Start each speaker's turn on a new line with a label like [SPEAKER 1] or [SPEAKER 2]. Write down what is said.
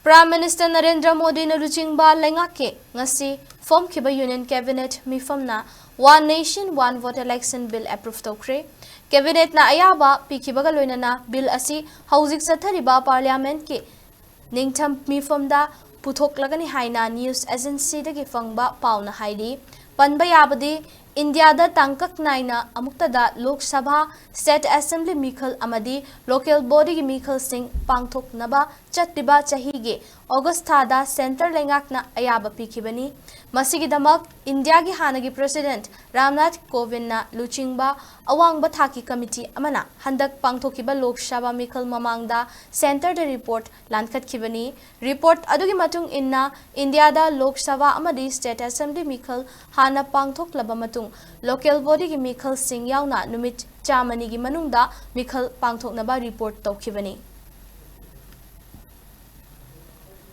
[SPEAKER 1] Prime Minister Narendra Modi na luchingba lengake ngasi form khiba Union Cabinet mifamna One Nation One Vote Election Bill approved tokre. Cabinet na ayaba pikhibaga loinana bill asi hauzik sathariba Parliament ke ningtham mifamda puthok haina news agency dagi fangba pauna haidi panba yabadi India da tangkak naina amuktada Lok Sabha State Assembly Mikhal amadi local body gi Mikhal Singh pangthok naba chattiba chahige August thada center lengakna ayaba pikhibani masigi damak India gi hanagi President Ramnath Kovind na luchingba awangba thaki committee amana handak pangthokiba Lok Sabha Mikhal mamangda center de report lankhat khibani report adugi matung inna India da Lok Sabha amadi State Assembly Mikhal hana pangthok laba matung local body gi Mikhal Singh yauna numit chamani gi manungda Mikhal pangthok naba report tawkhibani